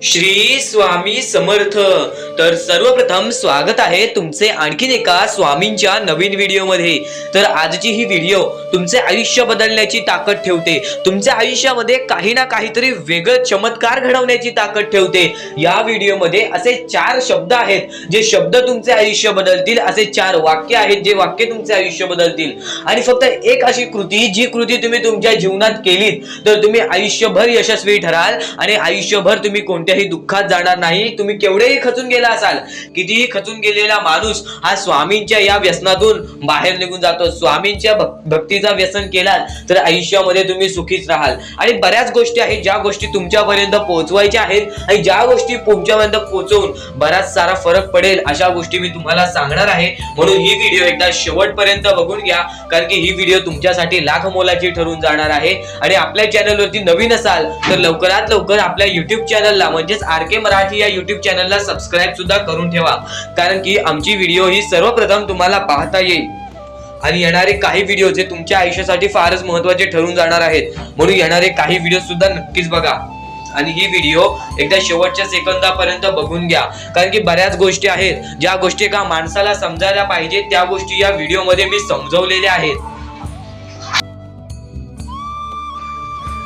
श्री स्वामी समर्थ। तर सर्वप्रथम स्वागत आहे तुमचे आणखीन एका स्वामींच्या नवीन व्हिडिओमध्ये। तर आजची ही व्हिडिओ तुमचे आयुष्य बदलण्याची ताकद ठेवते, तुमच्या आयुष्यामध्ये काही ना काहीतरी वेगळं चमत्कार घडवण्याची ताकद ठेवते। या व्हिडिओमध्ये असे 4 शब्द आहेत जे शब्द तुमचे आयुष्य बदलतील, असे 4 वाक्य आहेत जे वाक्य तुमचे आयुष्य बदलतील। आणि फक्त एक अशी कृती, जी कृती तुम्ही तुमच्या जीवनात केलीत तर तुम्ही आयुष्यभर यशस्वी ठराल आणि आयुष्यभर तुम्ही कोणत्याही दुःखात जाणार नाही। तुम्ही केवढेही खचून गेला असाल, कितीही खचून गेलेला माणूस हा स्वामींच्या या व्यसनातून बाहेर निघून जातो। स्वामींच्या भक्तीचा व्यसन केला तर आयुष्यामध्ये तुम्ही सुखीच राहाल। आणि बऱ्याच गोष्टी आहेत ज्या गोष्टी तुमच्यापर्यंत पोहोचवायच्या आहेत आणि ज्या गोष्टी तुमच्यापर्यंत पोहोचवून बराच सारा फरक पडेल अशा गोष्टी मी तुम्हाला सांगणार आहे। म्हणून ही व्हिडिओ एकदा शेवटपर्यंत बघून घ्या, कारण की ही व्हिडिओ तुमच्यासाठी लाख मोलाची ठरून जाणार आहे। आणि आपल्या चॅनलवरती नवीन असाल तर लवकरात लवकर आपल्या YouTube चॅनलला म्हणजेच RK मराठी या YouTube चॅनलला सबस्क्राइब सुद्धा करून ठेवा, कारण की आमची व्हिडिओ ही सर्वप्रथम तुम्हाला पाहता येईल। आणि येणारे काही व्हिडिओ जे तुमच्या आयुष्यासाठी फारच महत्त्वाचे ठरून जाणार आहेत, म्हणून येणारे काही व्हिडिओ सुद्धा नक्कीच बघा। आणि ही व्हिडिओ एकदा शेवटच्या सेकंदापर्यंत बघून घ्या, कारण की बऱ्याच गोष्टी आहेत ज्या गोष्टी एका माणसाला समजायला पाहिजे त्या गोष्टी या व्हिडिओमध्ये मी समजवलेल्या आहेत।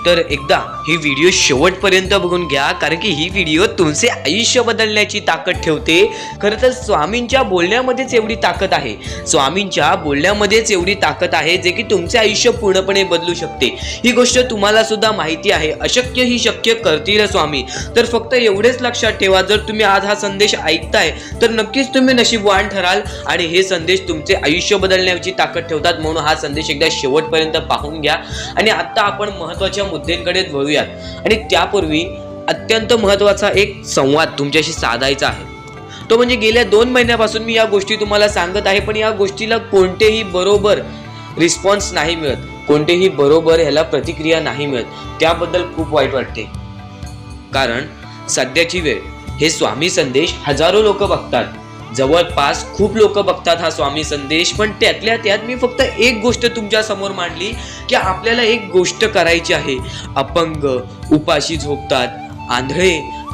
तर एकदा ही व्हिडिओ शेवटपर्यंत बघून घ्या, कारण की ही व्हिडिओ तुमचे आयुष्य बदलण्याची ताकद ठेवते। खरं तर स्वामींच्या बोलण्यामध्येच एवढी ताकद आहे, स्वामींच्या बोलण्यामध्येच एवढी ताकद आहे जे की तुमचे आयुष्य पूर्णपणे बदलू शकते। ही गोष्ट तुम्हाला सुद्धा माहिती आहे, अशक्य ही शक्य करतील स्वामी। तर फक्त एवढेच लक्षात ठेवा, जर तुम्ही आज हा संदेश ऐकताय तर नक्कीच तुम्ही नशीबवान ठराल आणि हे संदेश तुमचे आयुष्य बदलण्याची ताकद ठेवतात। म्हणून हा संदेश एकदा शेवटपर्यंत पाहून घ्या। आणि आता आपण महत्त्वाच्या मुद्द्यांकडे वळूयात, आणि त्यापूर्वी अत्यंत महत्त्वाचा एक संवाद तुमच्याशी साधायचा आहे। तो म्हणजे गेल्या 2 महिन्यापासून मी या गोष्टी तुम्हाला सांगत आहे, पण या गोष्टीला कोणतेही बरोबर रिस्पॉन्स नाही मिळत, कोणतेही बरोबर ह्याला प्रतिक्रिया नाही मिळत। त्याबद्दल खूप वाईट वाटते, कारण सध्याची वेळ हे स्वामी संदेश हजारो लोक बघतात, जवळपास खूप लोक बघतात हा स्वामी संदेश। पण त्यातल्या त्यात मी फक्त एक गोष्ट तुमच्या समोर मांडली की आपल्याला एक गोष्ट करायची आहे। अपंग, उपाशी झोपतात, आंधळे,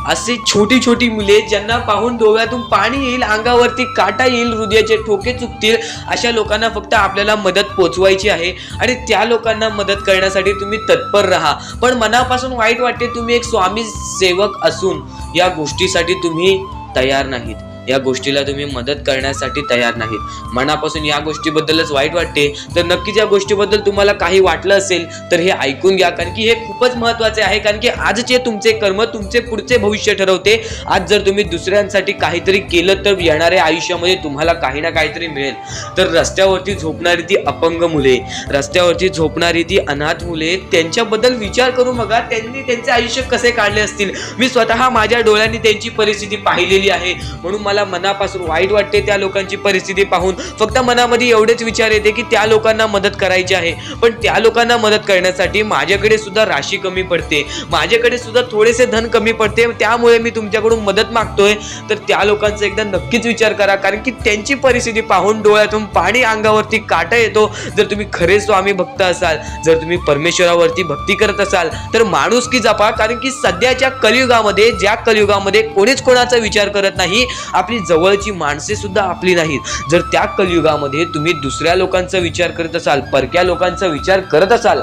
असे छोटी छोटी मुले ज्यांना पाहून डोळ्यातून पाणी येईल, अंगावरती काटा येईल, हृदयाचे ठोके चुकतील, अशा लोकांना फक्त आपल्याला मदत पोचवायची आहे। आणि त्या लोकांना मदत करण्यासाठी तुम्ही तत्पर राहा। पण मनापासून वाईट वाटते, तुम्ही एक स्वामी सेवक असून या गोष्टीसाठी तुम्ही तयार नाहीत, या गोष्टीला तुम्ही मदत करण्यासाठी तयार नाहीत। मनापासून या गोष्टीबद्दलच वाईट वाटते। तर नक्कीच या गोष्टीबद्दल तुम्हाला काही वाटलं असेल तर हे ऐकून घ्या, कारण की हे खूपच महत्त्वाचे आहे। कारण की आजचे तुमचे कर्म तुमचे पुढचे भविष्य ठरवते। आज जर तुम्ही दुसऱ्यांसाठी काहीतरी केलं तर येणाऱ्या आयुष्यामध्ये तुम्हाला काही ना काहीतरी मिळेल। तर रस्त्यावरती झोपणारी ती अपंग मुले, रस्त्यावरती झोपणारी ती अनाथ मुले, त्यांच्याबद्दल विचार करून बघा, त्यांनी त्यांचे आयुष्य कसे काढले असतील। मी स्वतः माझ्या डोळ्यांनी त्यांची परिस्थिती पाहिलेली आहे, म्हणून मला मनापासून वाईट वाटते त्या लोकांची परिस्थिती पाहून। फक्त मनामध्ये एवढेच विचार येते की त्या लोकांना मदत करायची आहे, पण त्या लोकांना मदत करण्यासाठी माझ्याकडे सुद्धा राशी कमी पडते, माझ्याकडे सुद्धा थोडेसे धन कमी पडते, त्यामुळे मी तुमच्याकडून मदत मागतोय। तर त्या लोकांचा एकदा नक्कीच विचार करा, कारण की त्यांची परिस्थिती पाहून डोळ्यातून पाणी, अंगावरती काटा येतो। जर तुम्ही खरे स्वामी भक्त असाल, जर तुम्ही परमेश्वरावरती भक्ती करत असाल तर माणुसकी जपा, कारण की सध्याच्या कलियुगामध्ये, ज्या कलियुगामध्ये कोणीच कोणाचा विचार करत नाही, आपली जवळची माणसे सुद्धा आपली नाहीत, जर त्या कलियुगामध्ये तुम्ही दुसऱ्या लोकांचा विचार करत असाल, परक्या लोकांचा विचार करत असाल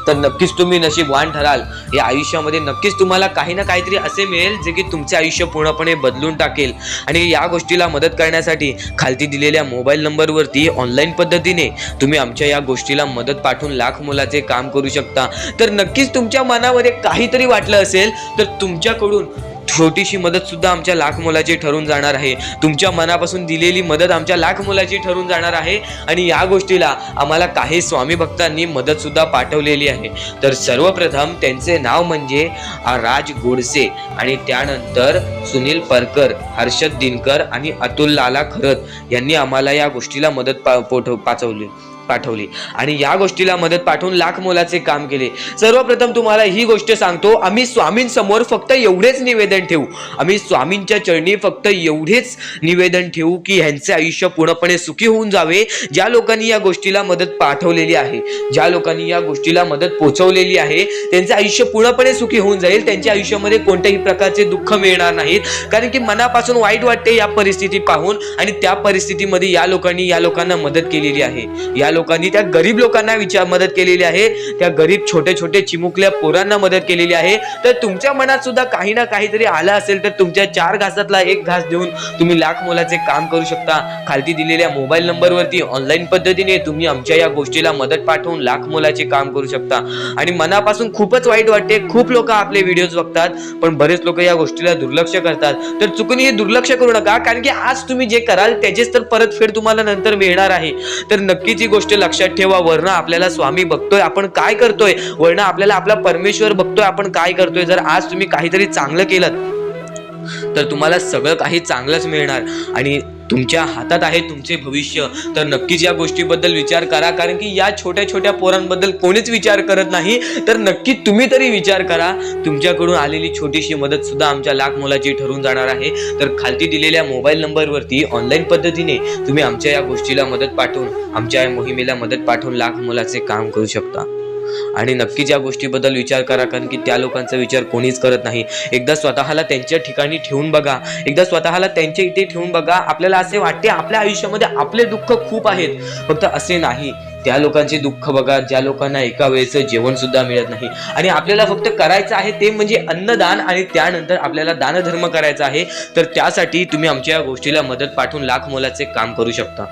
तर नक्कीच तुम्ही नशीबवान ठराल। या आयुष्यामध्ये नक्कीच तुम्हाला काही ना काहीतरी असे मिळेल जे की तुमचे आयुष्य पूर्णपणे बदलून टाकेल। आणि या गोष्टीला मदत करण्यासाठी खालती दिलेल्या मोबाईल नंबरवरती ऑनलाईन पद्धतीने तुम्ही आमच्या या गोष्टीला मदत पाठवून लाख मोलाचे काम करू शकता। तर नक्कीच तुमच्या मनामध्ये काहीतरी वाटलं असेल तर तुमच्याकडून छोटीशी मदत सुद्धा आमच्या लाख मोलाची ठरून जाणार आहे। तुमच्या मनापासून दिलेली मदत आमच्या लाख मोलाची ठरून जाणार आहे। आणि या गोष्टीला आम्हाला काही स्वामी भक्तांनी मदत सुद्धा पाठवलेली आहे। तर सर्वप्रथम त्यांचे नाव म्हणजे राज गोडसे, आणि त्यानंतर सुनील परकर, हर्षद दिनकर आणि अतुल लाला खरत यांनी आम्हाला या गोष्टीला मदत पाठवली। पाठवली आणि या गोष्टीला मदत पाठवून लाख मोलाचे काम केले। सर्वप्रथम तुम्हाला ही गोष्ट सांगतो, आम्ही स्वामींसमोर फक्त एवढेच निवेदन ठेवू, आम्ही स्वामींच्या चरणी फक्त एवढेच निवेदन ठेवू की ह्यांचे आयुष्य पूर्णपणे सुखी होऊन जावे। ज्या लोकांनी या गोष्टीला मदत पाठवलेली आहे, ज्या लोकांनी या गोष्टीला मदत पोहोचवलेली आहे, त्यांचे आयुष्य पूर्णपणे सुखी होऊन जाईल, त्यांच्या आयुष्यामध्ये कोणत्याही प्रकारचे दुःख मिळणार नाहीत। कारण की मनापासून वाईट वाटते या परिस्थिती पाहून आणि त्या परिस्थितीमध्ये या लोकांना मदत केलेली आहे। या लोकांनी त्या गरीब लोकांना मदत केलेली आहे, त्या गरीब छोटे छोटे चिमुकल्या पोरांना मदत केलेली आहे। तर तुमच्या मनात सुद्धा काही ना काहीतरी आलं असेल तर तुमच्या 4 घासातला 1 घास देऊन तुम्ही लाख मोलाचे काम करू शकता। खालती दिलेल्या मोबाईल नंबरवरती ऑनलाईन पद्धतीने तुम्ही आमच्या या गोष्टीला मदत पाठवून लाख मोलाचे काम करू शकता। आणि मनापासून खूपच वाईट वाटते, खूप लोक आपले व्हिडिओज बघतात पण बरेच लोक या गोष्टीला दुर्लक्ष करतात। तर चुकून हे दुर्लक्ष करू नका, कारण की आज तुम्ही जे कराल त्याचेच तर परतफेड तुम्हाला नंतर मिळणार आहे। तर नक्कीच ही गोष्ट लक्षात ठेवा, वर्ण आपल्याला स्वामी बघतोय आपण काय करतोय, वर्ण आपल्याला आपला परमेश्वर बघतोय आपण काय करतोय। जर आज तुम्ही काहीतरी चांगलं केलं तर तुम्हाला सगळं काही चांगलंच मिळणार आणि तुमच्या हातात आहे तुमचे भविष्य। तर नक्कीच या गोष्टीबद्दल विचार करा, कारण की या छोट्या छोट्या पोरांबद्दल कोणीच विचार करत नाही। तर नक्की तुम्ही तरी विचार करा, तुमच्याकडून आलेली छोटीशी मदत सुद्धा आमच्या लाख मोलाची ठरून जाणार आहे। तर खालती दिलेल्या मोबाईल नंबरवरती ऑनलाईन पद्धतीने तुम्ही आमच्या या गोष्टीला मदत पाठवून, आमच्या या मोहिमेला मदत पाठवून लाख मोलाचे काम करू शकता। आणि नक्कीच या गोष्टीबद्दल विचार करा, कारण की त्या लोकांचा विचार कोणीच करत नाही। एकदा स्वतःला त्यांच्या ठिकाणी ठेवून बघा, एकदा स्वतःला त्यांच्या इथे ठेवून बघा, आपल्याला असे वाटते आपल्या आयुष्यामध्ये आपले दुःख खूप आहेत, फक्त असे नाही। त्या लोकांचे दुःख बघा ज्या लोकांना एका वेळेचं जेवण सुद्धा मिळत नाही आणि आपल्याला फक्त करायचं आहे ते म्हणजे अन्नदान आणि त्यानंतर आपल्याला दानधर्म करायचा आहे। तर त्यासाठी तुम्ही आमच्या या गोष्टीला मदत पाठवून लाख मोलाचे काम करू शकता।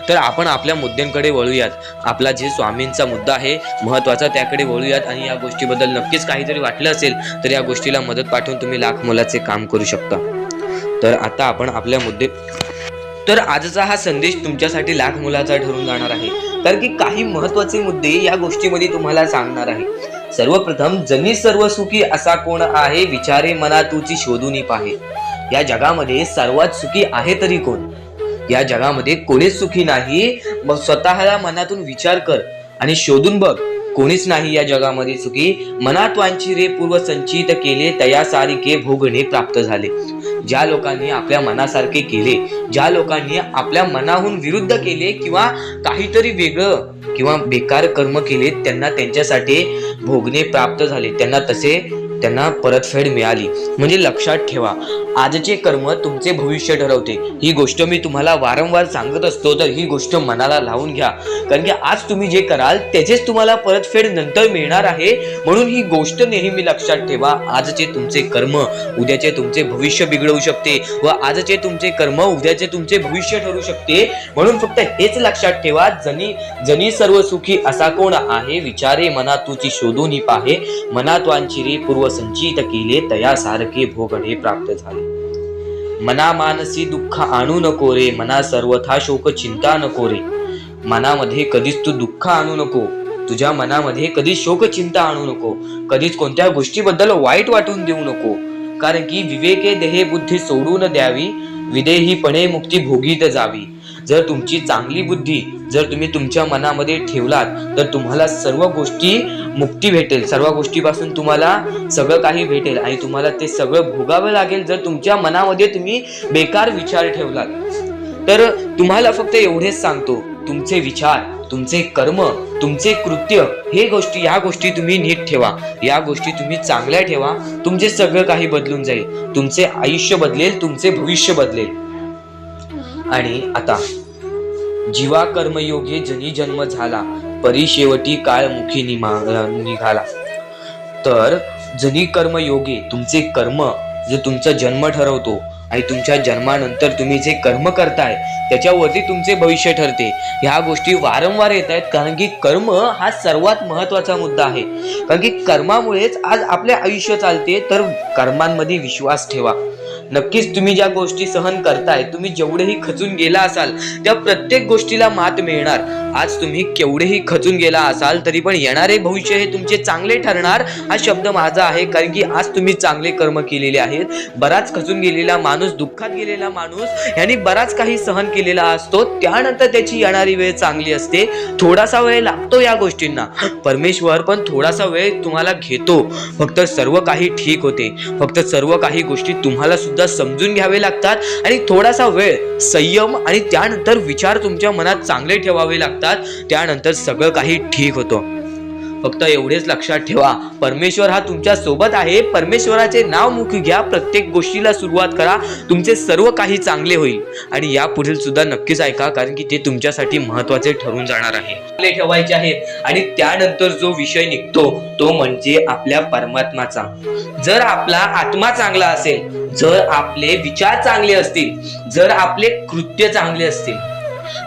तर आपण आपल्या मुद्द्यांकडे वळूयात, आपला जे स्वामींचा मुद्दा आहे महत्वाचा त्याकडे वळूयात आणि या गोष्टीबद्दल नक्कीच काहीतरी वाटलं असेल तर या गोष्टीला मदत पाठवून तुम्ही लाख मोलाचे काम करू शकता। तर आता आपण आपल्या मुद्दे, तर आजचा हा संदेश तुमच्यासाठी लाख मोलाचा ठरून जाणार आहे, कारण की काही महत्वाचे मुद्दे या गोष्टीमध्ये तुम्हाला सांगणार आहे। सर्वप्रथम, जनी सर्व सुखी असा कोण आहे, विचारे मना तुची शोधून पाहे। या जगामध्ये सर्वात सुखी आहे तरी कोण? या जगामध्ये कोणीच सुखी नाही। मग स्वतःला मनातून विचार कर आणि शोधून बघ, कोणीच नाही या जगामध्ये सुखी। मनात वांछिरे पूर्व संचित केले, तया सारिके भोगणे प्राप्त झाले। ज्या लोकांनी आपल्या मनासारखे केले, ज्या लोकांनी आपल्या मनाहून विरुद्ध केले किंवा काहीतरी वेगळं किंवा बेकार कर्म केले, त्यांना त्यांच्यासाठी भोगणे प्राप्त झाले, त्यांना परतफेड मिळाली। म्हणजे लक्षात ठेवा, आजचे कर्म तुमचे भविष्य ठरवते। ही गोष्ट मी तुम्हाला वारंवार सांगत असतो, तर ही गोष्ट मनाला लावून घ्या, कारण की आज तुम्ही जे कराल त्याचेच तुम्हाला परतफेड नंतर मिळणार आहे। म्हणून ही गोष्ट नेहमी लक्षात ठेवा, आजचे तुमचे कर्म उद्याचे तुमचे भविष्य बिघडवू शकते व आजचे तुमचे कर्म उद्याचे तुमचे भविष्य ठरू शकते। म्हणून फक्त हेच लक्षात ठेवा, जनी सर्व सुखी असा कोण आहे, विचारे मना तुची शोधून पाहे। मनात वांछिरे पूर्व संचित केले, तया सारखे भोगणे प्राप्त झाले। मना मानसी दुःख आणू नको रे, मना सर्वथा शोक चिंता नको रे। मनामध्ये कधीच तू दुःख आणू नको, तुझ्या मनामध्ये कधीच शोक चिंता आणू नको, कधीच कोणत्या गोष्टीबद्दल वाईट वाटून देऊ नको, कारण की विवेके देहे बुद्धी सोडून द्यावी, विदेहीपणे मुक्ती भोगीत जावी। जर तुमची चांगली बुद्धी जर तुम्ही तुमच्या मनामध्ये ठेवलात तर तुम्हाला सर्व गोष्टी मुक्ती भेटेल, सर्व गोष्टीपासून तुम्हाला सगळं काही भेटेल आणि तुम्हाला ते सगळं भोगावं लागेल जर तुमच्या मनामध्ये तुम्ही बेकार विचार ठेवलात। तर तुम्हाला फक्त एवढेच सांगतो, तुमचे विचार, तुमचे कर्म, तुमचे कृत्य या गोष्टी तुम्ही नीट ठेवा, या गोष्टी तुम्ही चांगल्या ठेवा, तुमचे सगळं काही बदलून जाईल, तुमचे आयुष्य बदलेल, तुमचे भविष्य बदलेल। आणि आता जीवा कर्मयोगे जनी जन्म झाला, परी शेवटी काळ मुखी निघाला। तर जनी कर्मयोगे, तुमचे कर्म जे तुमचा जन्म ठरवतो आणि तुमच्या जन्मानंतर तुम्ही जे कर्म करताय त्याच्यावरती तुमचे भविष्य ठरते। ह्या गोष्टी वारंवार येत आहेत, कारण की कर्म हा सर्वात महत्वाचा मुद्दा आहे, कारण की कर्मामुळेच आज आपले आयुष्य चालते। तर कर्मांमध्ये विश्वास ठेवा, नक्कीच तुम्ही ज्या गोष्टी सहन करताय, तुम्ही जेवढेही खचून गेला असाल त्या प्रत्येक गोष्टीला मात मिळणार. आज तुम्ही केवढेही खचून गेला असाल तरी पण येणारे भविष्य हे तुमचे चांगले ठरणार, हा शब्द माझा आहे. कारण की आज तुम्ही चांगले कर्म केलेले आहेत. बराच खचून गेलेला माणूस, दुःखात गेलेला माणूस यांनी बराच काही सहन केलेला असतो, त्यानंतर त्याची येणारी वेळ चांगली असते. थोडासा वेळ लागतो या गोष्टींना, परमेश्वर पण थोडासा वेळ तुम्हाला घेतो. फक्त सर्व काही ठीक होते. फक्त सर्व काही गोष्टी तुम्हाला सुद्धा समजून घ्यावे लागतात आणि थोडासा वेळ संयम आणि त्यानंतर विचार तुमच्या मनात चांगले ठेवावे लागतात. त्यानंतर सगळं काही ठीक होतं. फक्त एवढेच लक्षात ठेवा, परमेश्वर हा तुमच्या सोबत आहे. परमेश्वराचे नाव मुखी घ्या, प्रत्येक गोष्टीला सुरुवात करा, तुमचे सर्व काही चांगले होईल. आणि या पुढील सुद्धा नक्कीच ऐका, कारण की ते तुमच्यासाठी महत्वाचे ठरून जाणार आहे. चांगले ठेवायचे आहेत. आणि त्यानंतर जो विषय निघतो तो म्हणजे आपल्या परमात्माचा. जर आपला आत्मा चांगला असेल, जर आपले विचार चांगले असतील, जर आपले कृत्य चांगले असतील,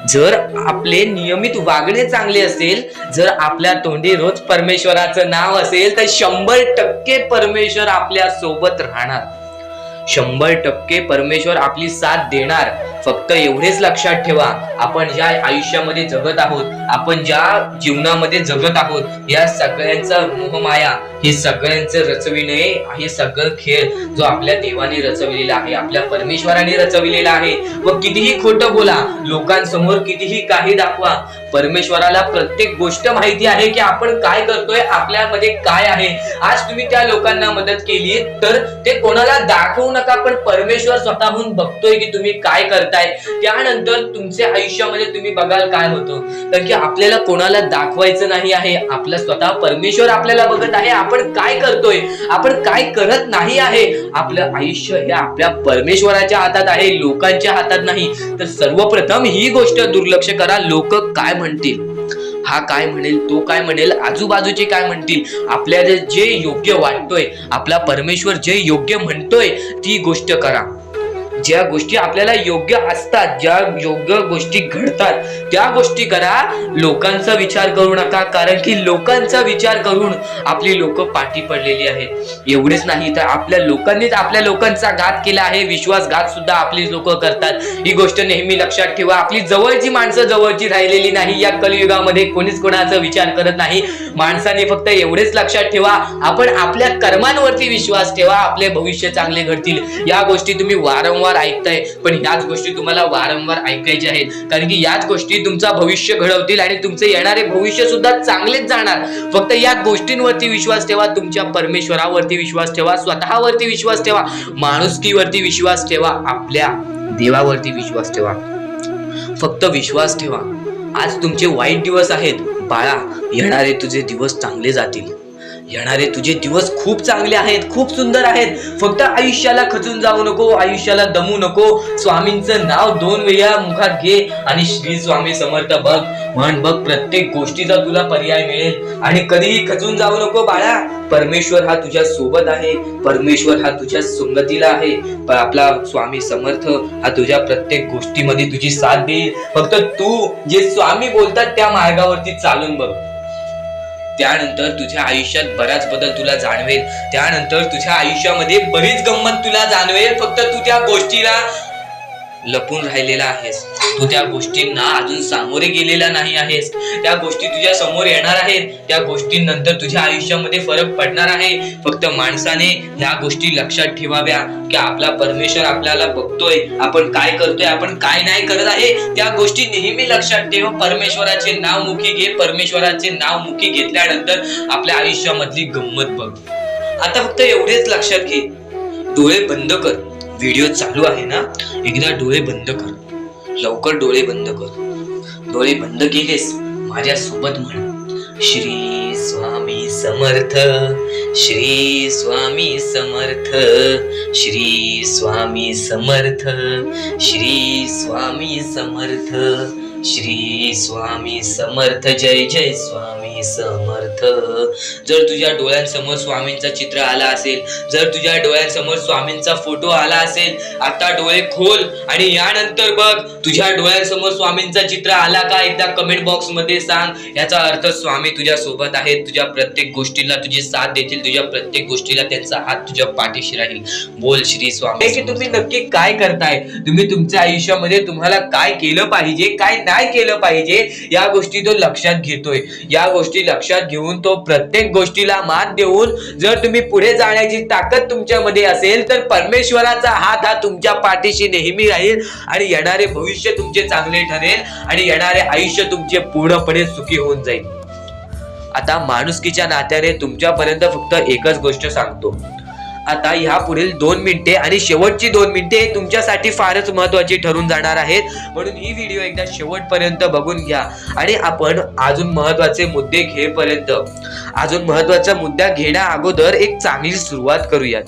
जर आपले नियमित वागणे चांगले असेल, जर आपल्या तोंडी रोज परमेश्वराचं नाव असेल, तर 100% परमेश्वर आपल्या सोबत राहणार. 100% परमेश्वर आपली साथ देणार. फक्त एवढेच लक्षात ठेवा, आपण ज्या आयुष्यामध्ये जगत आहोत, आपण ज्या जीवनामध्ये जगत आहोत, या सगळ्यांचा मोहमाया, हे सगळ्यांचं रचविणे, हे सगळं खेळ जो आपल्या देवाने रचविलेला आहे, आपल्या परमेश्वराने रचविलेला आहे. व कितीही खोटं बोला, लोकांसमोर कितीही काही दाखवा, परमेश्वराला प्रत्येक गोष्ट माहिती आहे की आपण काय करतोय, आपल्यामध्ये काय आहे. आज तुम्ही त्या लोकांना मदत केली तर ते कोणाला दाखवू नका, पण परमेश्वर स्वतःहून बघतोय की तुम्ही काय करताय. त्यानंतर तुमच्या आयुष्यामध्ये तुम्ही बघाल काय होतं. कारण की आपल्याला कोणाला दाखवायचं नाही आहे, आपला स्वतः परमेश्वर आपल्याला बघत आहे. आपण काय करतोय, आपण काय करत नाही आहे. आपलं आयुष्य हे आपल्या परमेश्वराच्या हातात आहे, लोकांच्या हातात नाही. तर सर्वप्रथम ही गोष्ट दुर्लक्ष करा. लोक काय म्हणतील, हा काय म्हणेल, तो काय म्हणेल, आजूबाजूचे काय म्हणतील. आपल्याला जे योग्य वाटतोय, आपला परमेश्वर जे योग्य म्हणतोय ती गोष्ट करा. ज्या गोष्टी आपल्याला योग्य असतात, ज्या योग्य गोष्टी घडतात त्या गोष्टी करा. लोकांचा विचार करू नका, कारण की लोकांचा विचार करून आपली लोक पाठी पडलेली आहेत. एवढेच नाही तर आपल्या लोकांनीच आपल्या लोकांचा घात केला आहे. विश्वासघात सुद्धा आपली लोक करतात. ही गोष्ट नेहमी लक्षात ठेवा. आपली जवळची माणसं जवळची राहिलेली नाही. या कलियुगामध्ये कोणीच कोणाचा विचार करत नाही. माणसाने फक्त एवढेच लक्षात ठेवा, आपण आपल्या कर्मांवरती विश्वास ठेवा, आपले भविष्य चांगले घडतील. या गोष्टी तुम्ही वारंवार ऐकताय, पण याच गोष्टी तुम्हाला वारंवार ऐकायच्या आहेत. कारण की याच गोष्टी तुमचा भविष्य घडवतील आणि तुमचे येणारे भविष्य सुद्धा चांगलेच जाणार. फक्त या गोष्टींवरती विश्वास ठेवा. तुमच्या परमेश्वरावरती विश्वास ठेवा, स्वतःवरती विश्वास ठेवा, माणुसकीवरती विश्वास ठेवा, आपल्या देवावरती विश्वास ठेवा. फक्त विश्वास ठेवा. आज तुमचे वाईट दिवस आहेत बाळा, येणारे तुझे दिवस चांगले जातील. येणारे तुझे दिवस खूप चांगले आहेत, खूप सुंदर आहेत. फक्त आयुष्याला खचून जाऊ नको, आयुष्याला दमू नको. स्वामींचं नाव 2 वेळा मुखात घे आणि श्री स्वामी समर्थ बघ, म्हण बघ, प्रत्येक गोष्टीचा तुला पर्याय मिळेल. आणि कधीही खचून जाऊ नको बाळा. परमेश्वर हा तुझ्या सोबत आहे, परमेश्वर हा तुझ्या संगतीला आहे. आपला स्वामी समर्थ हा तुझ्या प्रत्येक गोष्टीमध्ये तुझी साथ देईल. फक्त तू जे स्वामी बोलतात त्या मार्गावरती चालून बघ. त्यानंतर तुझ्या आयुष्यात बराच बदल तुला जाणवेल. त्यानंतर तुझ्या आयुष्यामध्ये बरीच गंमत तुला जाणवेल. फक्त तू त्या गोष्टीला लपून राहिलेला आहेस, तू त्या गोष्टींना अजून सामोरे गेलेला नाही आहेस. त्या गोष्टी तुझ्या समोर येणार आहेत. त्या गोष्टींनंतर तुझ्या आयुष्यामध्ये फरक पडणार आहे. फक्त माणसाने ह्या गोष्टी लक्षात ठेवाव्या की आपला परमेश्वर आपल्याला बघतोय, आपण काय करतोय, आपण काय नाही करत आहे. त्या गोष्टी नेहमी लक्षात ठेव. परमेश्वराचे नाव मुखी घे. परमेश्वराचे नाव मुखी घेतल्यानंतर आपल्या आयुष्यामधली गंमत बघ. आता फक्त एवढेच लक्षात घे, डोळे बंद कर. व्हिडिओ चालू आहे ना, एकदा डोळे बंद कर, लवकर डोळे बंद कर. डोळे बंद केलेस, माझ्या सोबत म्हण, श्री स्वामी समर्थ, श्री स्वामी समर्थ, श्री स्वामी समर्थ, श्री स्वामी समर्थ. श्री स्वामी समर्थ, जय जय स्वामी समर्थ. जर तुझ्या डोळ्यांसमोर स्वामींचा चित्र आला असेल, जर तुझ्या डोळ्यांसमोर स्वामींचा फोटो आला असेल, आता डोळे खोल आणि यानंतर बघ तुझ्या डोळ्यांसमोर स्वामींचा चित्र आला का, एकदा कमेंट बॉक्स मध्ये सांग. याचा अर्थ स्वामी तुझ्या सोबत आहेत, तुझ्या प्रत्येक गोष्टीला तुझी साथ देतील, तुझ्या प्रत्येक गोष्टीला त्यांचा हात तुझ्या पाठीशी राहील. बोल श्री स्वामी. की तुम्ही नक्की काय करताय, तुम्ही तुमच्या आयुष्यामध्ये तुम्हाला काय केलं पाहिजे, काय नाही केलं पाहिजे, या गोष्टी तो लक्षात घेतोय. या गोष्टी लक्षात घेऊन तो प्रत्येक गोष्टीला मात देऊन जर तुम्ही पुढे जाण्याची ताकद तुमच्यामध्ये असेल तर परमेश्वराचा हात हा तुमच्या पाठीशी नेहमी राहील आणि येणारे भविष्य तुमचे चांगले ठरेल आणि येणारे आयुष्य तुमचे पूर्णपणे सुखी होऊन जाईल. आता माणुसकीच्या नात्याने तुमच्यापर्यंत फक्त एकच गोष्ट सांगतो. आता ह्या पुढील 2 मिनिटे आणि शेवटची 2 मिनिटे तुमच्यासाठी फारच महत्वाची ठरून जाणार आहेत, म्हणून ही व्हिडिओ एकदा शेवटपर्यंत बघून घ्या. आणि आपण अजून महत्वाचे मुद्दे घेईपर्यंत, अजून महत्वाचा मुद्दा घेण्या अगोदर एक चांगली सुरुवात करूयात,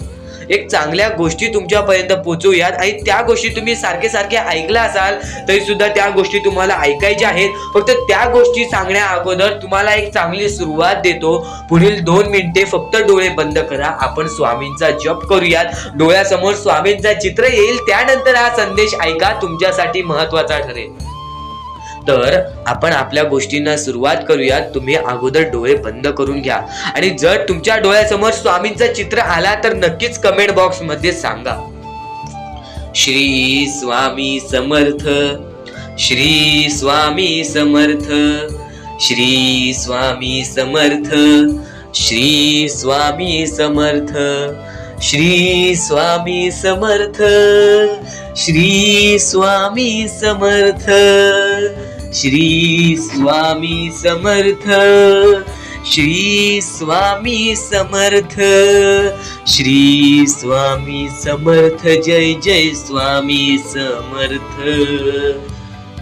एक चांगल्या गोष्टी तुमच्यापर्यंत पोहोचूयात. आणि त्या गोष्टी तुम्ही सारखे सारखे ऐकला असाल तरी सुद्धा त्या गोष्टी तुम्हाला ऐकायच्या आहेत. फक्त त्या गोष्टी सांगण्या अगोदर तुम्हाला एक चांगली सुरुवात देतो. पुढील 2 मिनिटे फक्त डोळे बंद करा, आपण स्वामींचा जप करूयात. डोळ्यासमोर स्वामींचा चित्र येईल, त्यानंतर हा संदेश ऐका, तुमच्यासाठी महत्वाचा ठरेल. तर आपण आपल्या गोष्टींना सुरुवात करूयात. तुम्ही अगोदर डोळे बंद करून घ्या आणि जर तुमच्या डोळ्यासमोर स्वामींचं चित्र आला तर नक्कीच कमेंट बॉक्स मध्ये सांगा. श्री स्वामी समर्थ, श्री स्वामी समर्थ, श्री स्वामी समर्थ, श्री स्वामी समर्थ, श्री स्वामी समर्थ, श्री स्वामी समर्थ, श्री स्वामी समर्थ, श्री स्वामी समर्थ, श्री स्वामी समर्थ, जय जय स्वामी समर्थ.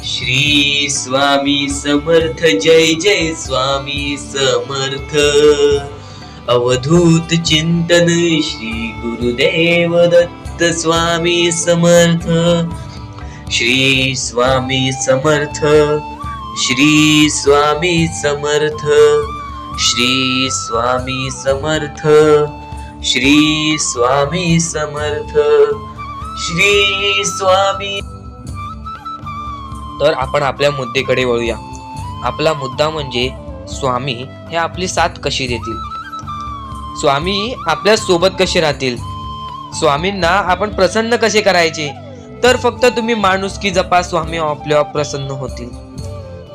श्री स्वामी समर्थ, जय जय स्वामी समर्थ. अवधूत चिंतन श्री गुरुदेव दत्त स्वामी समर्थ. श्री स्वामी समर्थ, श्री स्वामी समर्थ, श्री स्वामी समर्थ, श्री स्वामी समर्थ, श्री स्वामी. तर आपण आपल्या मुद्द्याकडे वळूया. आपला मुद्दा म्हणजे स्वामी हे आपली साथ कशी देतील, स्वामी आपल्या सोबत कसे राहतील, स्वामींना आपण प्रसन्न कसे करायचे. तर फक्त तुम्ही माणुसकी जपा, स्वामी आपल्यावर प्रसन्न होतील.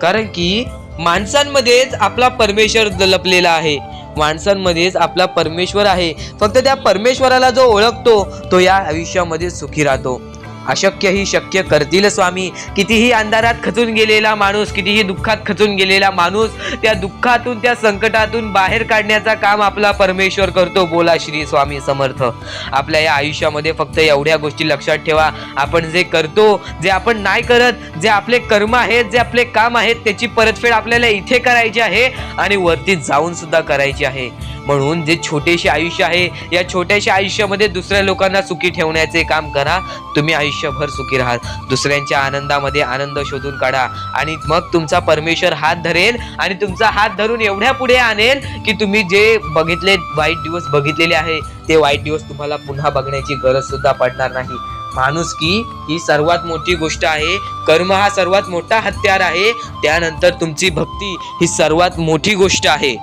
कारण की माणसांमध्येच आपला परमेश्वर लपलेला आहे, माणसांमध्येच आपला परमेश्वर आहे. फक्त त्या परमेश्वराला जो ओळखतो तो या आयुष्यामध्ये सुखी राहतो. अशक्य ही शक्य करतील स्वामी. कितीही अंधारात खचून गेलेला माणूस, कितीही दुःखात खचून गेलेला माणूस, त्या दुःखातून त्या संकटातून बाहेर काढण्याचा काम आपला परमेश्वर करतो. बोला श्री स्वामी समर्थ. आपल्या या आयुष्यामध्ये फक्त एवढ्या गोष्टी लक्षात ठेवा, आपण जे करतो, जे आपण नाही करत, जे आपले कर्म आहेत, जे आपले काम आहेत, त्याची परतफेड आपल्याला इथे करायची आहे आणि वरती जाऊन सुद्धा करायची आहे. म्हणून जे छोटेसे आयुष्य आहे, या छोट्याशा आयुष्यामध्ये दुसऱ्या लोकांना सुखी ठेवण्याचे काम करा. तुम्ही आयुष्यभर सुखी राहा. दुसऱ्यांच्या आनंदामध्ये आनंद शोधून काढा आणि मग तुमचा परमेश्वर हात धरेल आणि तुमचा हात धरून एवढ्या पुढे आणेल की तुम्ही जे बघितले वाईट दिवस बघितलेले आहे ते वाईट दिवस तुम्हाला पुन्हा बघण्याची गरज सुद्धा पडणार नाही. माणुसकी ही सर्वात मोठी गोष्ट आहे, कर्म हा सर्वात मोठा हत्यार आहे, त्यानंतर तुमची भक्ती ही सर्वात मोठी गोष्ट आहे.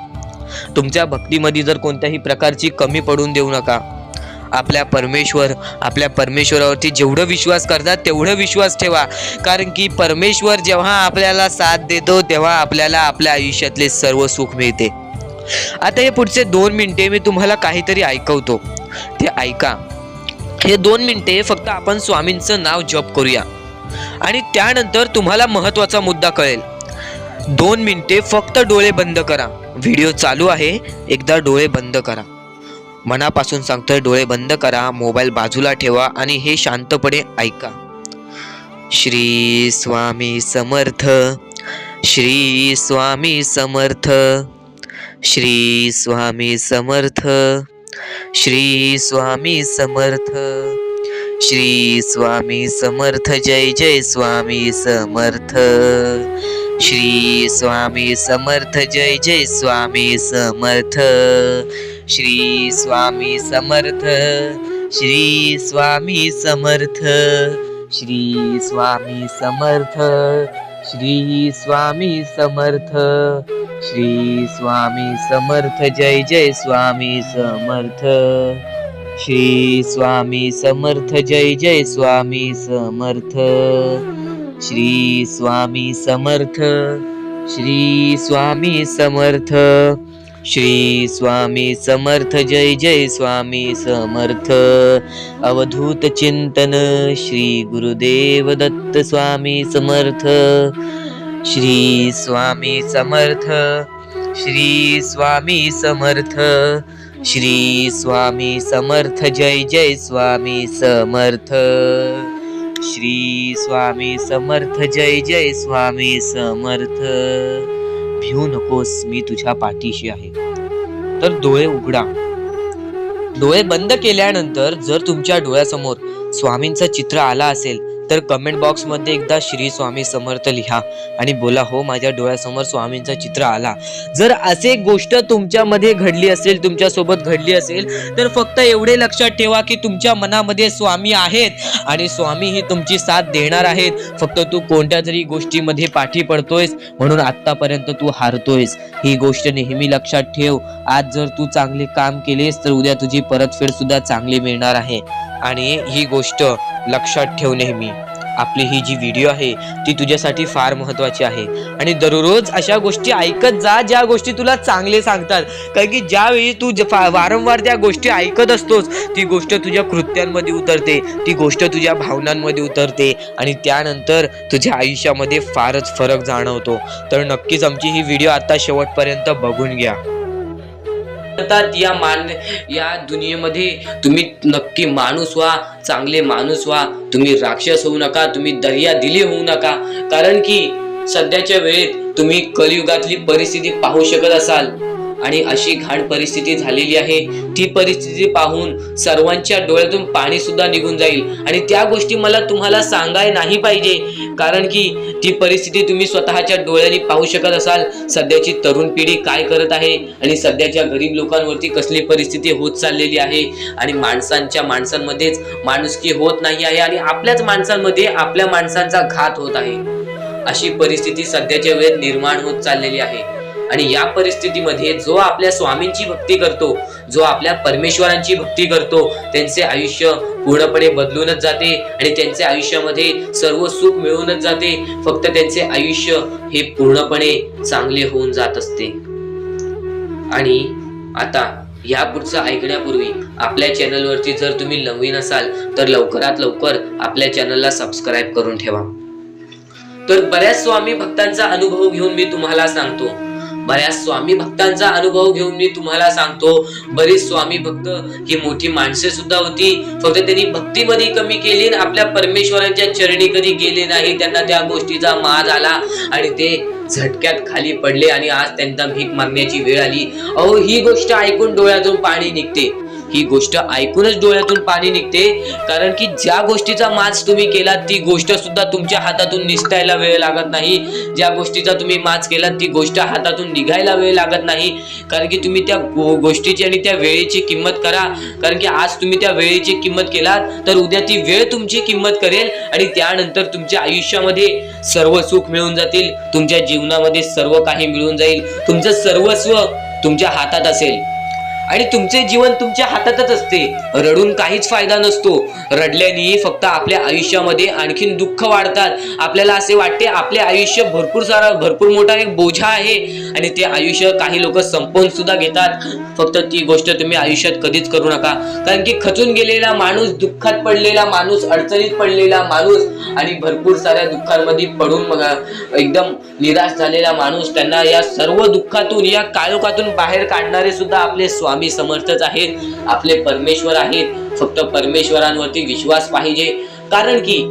तुमच्या भक्तीमध्ये जर कोणत्याही प्रकारची कमी पडून देऊ नका. आपल्या परमेश्वरावरती जेवढं विश्वास करतात तेवढं विश्वास ठेवा. कारण की परमेश्वर जेव्हा आपल्याला साथ देतो तेव्हा आपल्याला आपल्या आयुष्यातले सर्व सुख मिळते. आता हे पुढचे 2 मिनिटे मी तुम्हाला काहीतरी ऐकवतो, ते ऐका. हे 2 मिनिटे फक्त आपण स्वामींचं नाव जप करूया आणि त्यानंतर तुम्हाला महत्वाचा मुद्दा कळेल. 2 मिनिटे फक्त डोळे बंद करा. व्हिडिओ चालू आहे, एकदा डोळे बंद करा. मनापासून सांगतोय, डोळे बंद करा, मोबाईल बाजूला ठेवा आणि हे शांतपणे ऐका. श्री स्वामी समर्थ, श्री स्वामी समर्थ, श्री स्वामी समर्थ, श्री स्वामी समर्थ, श्री स्वामी समर्थ जय जय स्वामी समर्थ श्री स्वामी समर्थ जय जय स्वामी समर्थ श्री स्वामी समर्थ श्री स्वामी समर्थ श्री स्वामी समर्थ श्री स्वामी समर्थ श्री स्वामी समर्थ जय जय स्वामी समर्थ श्री स्वामी समर्थ जय जय स्वामी समर्थ श्री स्वामी समर्थ श्री स्वामी समर्थ श्री स्वामी समर्थ जय जय स्वामी समर्थ अवधूत चिंतन श्री गुरुदेव दत्त स्वामी समर्थ श्री स्वामी समर्थ श्री स्वामी समर्थ श्री स्वामी समर्थ जय जय स्वामी समर्थ श्री स्वामी समर्थ जय जय स्वामी समर्थ भिवू नकोस, मी तुझ्या पाठीशी आहे. तर डोळे उघडा. डोळे बंद केल्यानंतर जर तुमच्या डोळ्यासमोर स्वामींचं चित्र आला असेल तर कमेंट बॉक्स मध्ये एकदा श्री स्वामी समर्थ लिहा आणि बोला, हो माझ्या डोळ्यासमोर स्वामींचं चित्र आला. जर असे गोष्ट तुमच्यामध्ये घडली असेल, तुमच्या सोबत घडली असेल, तर फक्त एवढे लक्षात ठेवा की तुमच्या मनामध्ये स्वामी आहेत आणि स्वामी ही तुमची साथ देणार आहेत. फक्त तू कोणत्या तरी गोष्टीमध्ये पाठी पडतोयस म्हणून आतापर्यंत तू हारतोयस. ही गोष्ट नेहमी लक्षात ठेव. आज जर तू चांगले काम केलेस तर उद्या तुझी परतफेड सुद्धा चांगली मिळणार आहे. आणि ही गोष्ट लक्षात ठेव नेहमी. आपली ही जी व्हिडिओ आहे ती तुझ्यासाठी फार महत्वाची आहे आणि दररोज अशा गोष्टी ऐकत जा ज्या गोष्टी तुला चांगले सांगतात. कारण की ज्यावेळी तू वारंवार त्या गोष्टी ऐकत असतोस ती गोष्ट तुझ्या कृत्यांमध्ये उतरते, ती गोष्ट तुझ्या भावनांमध्ये उतरते आणि त्यानंतर तुझ्या आयुष्यामध्ये फारच फरक जाणवतो. तर नक्कीच आमची ही व्हिडिओ आता शेवटपर्यंत बघून घ्या. या दुनियेमध्ये तुम्ही नक्की माणूस व्हा, चांगले माणूस व्हा. तुम्ही राक्षस होऊ नका, तुम्ही दर्यादिली होऊ नका. कारण की सध्याच्या वेळेत तुम्ही कलियुगातली परिस्थिती पाहू शकत असाल आणि अशी घाण परिस्थिती झालेली आहे. ती परिस्थिती पाहून सर्वांच्या डोळ्यातून पाणी सुद्धा निघून जाईल आणि त्या गोष्टी मला तुम्हाला सांगाय नाही पाहिजे. कारण की ती परिस्थिती तुम्ही स्वतःच्या डोळ्यांनी पाहू शकत असाल. सध्याची तरुण पिढी काय करत आहे आणि सध्याच्या गरीब लोकांवरती कसली परिस्थिती होत चाललेली आहे आणि माणसांमध्येच माणुसकी होत नाही आहे आणि आपल्याच माणसांमध्ये आपल्या माणसांचा घात होत आहे. अशी परिस्थिती सध्याच्या वेळेत निर्माण होत चाललेली आहे. आणि या परिस्थितीमध्ये जो आपल्या स्वामींची भक्ती करतो, जो आपल्या परमेश्वरांची भक्ती करतो, त्यांचे आयुष्य पूर्णपणे बदलूनच जाते आणि त्यांच्या आयुष्यामध्ये सर्व सुख मिळूनच जाते. फक्त त्यांचे आयुष्य हे पूर्णपणे चांगले होऊन जात असते. आणि आता या पुढचं ऐकण्यापूर्वी आपल्या चॅनलवरती जर तुम्ही नवीन असाल तर लवकरात लवकर आपल्या चॅनलला सबस्क्राईब करून ठेवा. तर बऱ्याच स्वामी भक्तांचा अनुभव घेऊन मी तुम्हाला सांगतो. बरीच स्वामी भक्त ही मोठी माणसे सुद्धा होती. फक्त त्यांनी भक्तीमध्ये कमी केली आणि आपल्या परमेश्वरांच्या चरणी कधी गेले नाही. त्यांना त्या गोष्टीचा माज आला आणि ते झटक्यात खाली पडले आणि आज त्यांना भीक मागण्याची वेळ आली. अहो, ही गोष्ट ऐकून डोळ्यातून पाणी निघते. ही गोष्ट ऐकूनच डोळ्यातून पाणी निघते. कारण की ज्या गोष्टीचा माज तुम्ही केलात ती गोष्ट सुद्धा तुमच्या हातातून निसटायला वेळ लागत नाही. ज्या गोष्टीचा तुम्ही माज केलात ती गोष्ट हातातून निघायला वेळ लागत नाही. कारण की तुम्ही त्या गोष्टीची आणि त्या वेळेची किंमत करा. कारण की आज तुम्ही त्या वेळेची किंमत केलात तर उद्या ती वेळ तुमची किंमत करेल आणि त्यानंतर तुमच्या आयुष्यामध्ये सर्व सुख मिळून जातील. तुमच्या जीवनामध्ये सर्व काही मिळून जाईल. तुमचं सर्वस्व तुमच्या हातात असेल आणि तुमचे जीवन तुमच्या हातातच असते. रडून काहीच फायदा नसतो. रडल्याने फक्त आपल्या आयुष्यामध्ये आणखीन दुःख वाढतात. आपल्याला असे वाटते आपले आयुष्य भरपूर मोठा एक बोझा आहे आणि ते आयुष्य काही लोक संपवून सुद्धा घेतात. फक्त ती गोष्ट तुम्ही आयुष्यात कधीच करू नका. कारण की खचून गेलेला माणूस, दुःखात पडलेला माणूस, अडचणीत पडलेला माणूस आणि भरपूर साऱ्या दुःखांमध्ये पडून एकदम निराश झालेला माणूस, त्यांना या सर्व दुःखातून, या काळोखातून बाहेर काढणारे सुद्धा आपले स्वामी समर्थच आहेत, आपले परमेश्वर आहेत. फक्त परमेश्वरांवरती विश्वास पाहिजे. कारण की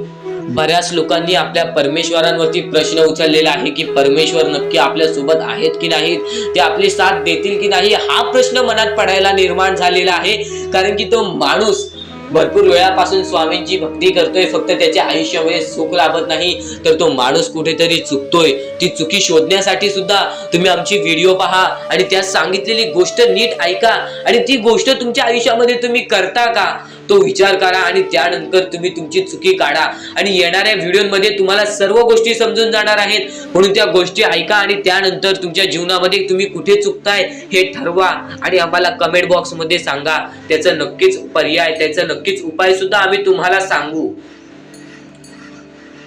बऱ्याच लोकांनी आपल्या परमेश्वरांवरती प्रश्न उचललेला आहे की परमेश्वर नक्की आपल्या सोबत आहेत की नाहीत, ते आपली साथ देतील की नाही, हा प्रश्न मनात पडायला निर्माण झालेला आहे. कारण की तो माणूस भरपूर वेळापासून स्वामींची भक्ती करतोय, फक्त त्याच्या आयुष्यामध्ये सुख लाभत नाही, तर तो माणूस कुठेतरी चुकतोय. ती चुकी शोधण्यासाठी सुद्धा तुम्ही आमची व्हिडिओ पहा आणि त्यात सांगितलेली गोष्ट नीट ऐका आणि ती गोष्ट तुमच्या आयुष्यामध्ये तुम्ही करता का तो विचार करा आणि त्यानंतर तुम्ही तुमची चुकी काढा. आणि येणाऱ्या व्हिडिओमध्ये तुम्हाला सर्व गोष्टी समजून जाणार आहेत, म्हणून त्या गोष्टी ऐका आणि त्यानंतर तुमच्या जीवनामध्ये तुम्ही कुठे चुकताय हे ठरवा आणि आम्हाला कमेंट बॉक्स मध्ये सांगा. त्याचं नक्कीच पर्याय, त्याचा नक्कीच उपाय सुद्धा आम्ही तुम्हाला सांगू.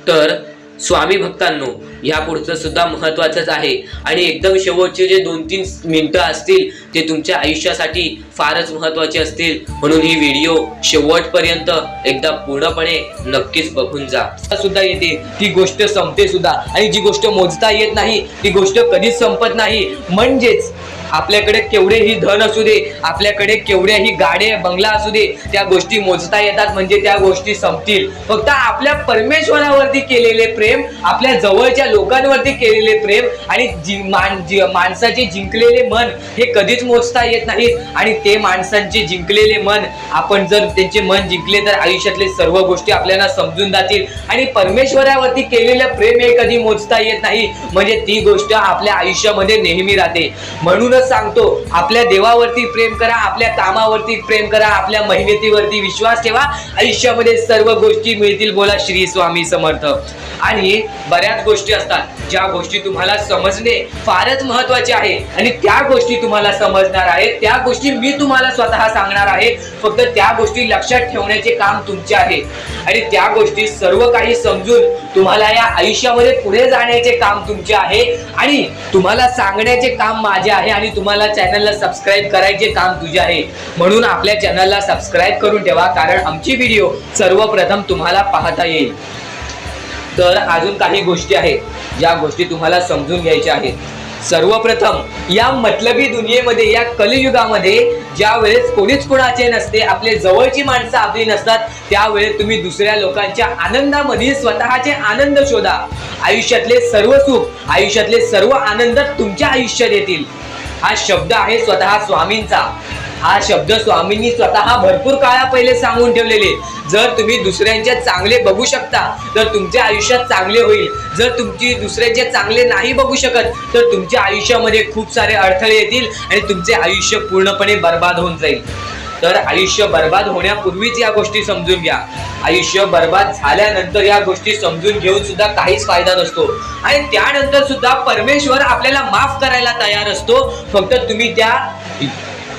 तर स्वामी भक्तांनो, या पुढचं सुद्धा महत्वाचंच आहे आणि एकदम शेवटचे जे 2-3 मिनिटं असतील ते तुमच्या आयुष्यासाठी फारच महत्वाचे असतील, म्हणून ही व्हिडिओ शेवटपर्यंत एकदा पूर्णपणे नक्कीच बघून जा. सुद्धा येते ती गोष्ट संपते सुद्धा, आणि जी गोष्ट मोजता येत नाही ती गोष्ट कधीच संपत नाही. म्हणजेच आपल्याकडे केवढेही धन असू दे, आपल्याकडे केवढ्याही गाडे बंगला असू दे, त्या गोष्टी मोजता येतात म्हणजे त्या गोष्टी संपतील. फक्त आपल्या परमेश्वरावरती केलेले प्रेम, आपल्या जवळच्या लोकांवरती केलेले प्रेम आणि माणसाचे जिंकलेले मन हे कधीच मोजता येत नाही. आणि ते माणसांचे जिंकलेले मन, आपण जर त्यांचे मन जिंकले तर आयुष्यातले सर्व गोष्टी आपल्याला समजून जातील. आणि परमेश्वरावरती केलेलं प्रेम हे कधी मोजता येत नाही, म्हणजे ती गोष्ट आपल्या आयुष्यामध्ये नेहमी राहते. म्हणून सांगतो, आपल्या देवावरती प्रेम करा, आपल्या कामावरती प्रेम करा, आपल्या मेहनतीवरती विश्वास ठेवा, आयुष्यामध्ये सर्व गोष्टी मिळतील. बोला श्री स्वामी समर्थ. आणि बऱ्याच गोष्टी असतात ज्या गोष्टी तुम्हाला समजणे फारच महत्वाचे आहे आणि त्या गोष्टी तुम्हाला समजणार आहेत, त्या गोष्टी मी तुम्हाला स्वतः सांगणार आहे. फक्त त्या गोष्टी लक्षात ठेवण्याचे काम तुमचे आहे आणि त्या गोष्टी सर्व काही समजून तुम्हाला या आयुष्यामध्ये पुढे जाण्याचे काम तुमचे आहे आणि तुम्हाला सांगण्याचे काम माझे आहे आणि तुम्हाला चॅनलला सबस्क्राईब करायचे काम तुझे आहे. म्हणून आपल्या चॅनलला सबस्क्राईब करून ठेवा, कारण आमची व्हिडिओ सर्वप्रथम तुम्हाला पाहता येईल. तर अजून काही गोष्टी आहेत ज्या गोष्टी तुम्हाला समजून घ्यायच्या आहेत. सर्वप्रथम, या मतलबी दुनियेमध्ये, या कलियुगामध्ये ज्या वेळेस कोणीच कोणाचे नसते, आपले जवळची माणसं आपली नसतात, त्यावेळेस तुम्ही दुसऱ्या लोकांच्या आनंदामध्ये स्वतःचे आनंद शोधा. आयुष्यातले सर्व सुख, आयुष्यातले सर्व आनंद तुमच्या आयुष्यात येतील. हा शब्द आहे स्वतः स्वामींचा. हा शब्द स्वामींनी स्वतः भरपूर काळा पहिले सांगून ठेवलेले. जर तुम्ही दुसऱ्यांचे चांगले बघू शकता तर तुमच्या आयुष्यात चांगले होईल. जर तुमची दुसऱ्यांचे चांगले नाही बघू शकत तर तुमच्या आयुष्यामध्ये खूप सारे अडथळे येतील आणि तुमचे आयुष्य पूर्णपणे बर्बाद होऊन जाईल. तर आयुष्य बर्बाद होण्यापूर्वीच या गोष्टी समजून घ्या. आयुष्य बर्बाद झाल्यानंतर या गोष्टी समजून घेऊन सुद्धा काहीच फायदा नसतो आणि त्यानंतर सुद्धा परमेश्वर आपल्याला माफ करायला तयार असतो. फक्त तुम्ही त्या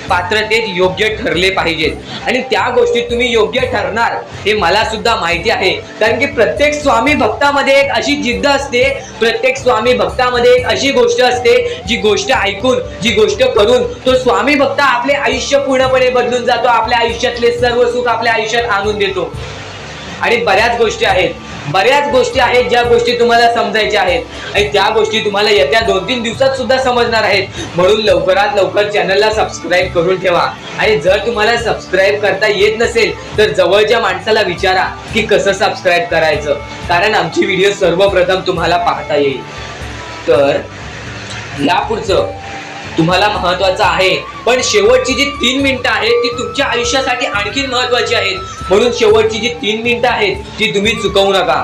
पात्रतेत योग्य ठरले पाहिजेत आणि त्या गोष्टीत तुम्ही योग्य ठरणार हे मला सुद्धा माहिती आहे. कारण की प्रत्येक स्वामी भक्तामध्ये एक अशी जिद्द असते, प्रत्येक स्वामी भक्तामध्ये एक अशी गोष्ट असते, जी गोष्ट ऐकून, जी गोष्ट करून तो स्वामी भक्त आपले आयुष्य पूर्णपणे बदलून जातो, आपल्या आयुष्यातले सर्व सुख आपल्या आयुष्यात आणून देतो. आणि बऱ्याच गोष्टी आहेत ज्या गोष्टी तुम्हाला समजायच्या आहेत आणि त्या गोष्टी तुम्हाला येत्या 2-3 दिवसात सुद्धा समजणार आहेत. म्हणून लवकरात लवकर चॅनलला सबस्क्राईब करून ठेवा आणि जर तुम्हाला सबस्क्राईब करता येत नसेल तर जवळच्या माणसाला विचारा की कसं सबस्क्राईब करायचं, कारण आमची व्हिडिओ सर्वप्रथम तुम्हाला पाहता येईल. तर यापुढचं तुम्हाला महत्वाचं आहे, पण शेवटची जी 3 मिनिटं आहेत ती तुमच्या आयुष्यासाठी आणखी महत्वाची आहेत. म्हणून शेवटची जी 3 मिनिटं आहेत ती तुम्ही चुकवू नका.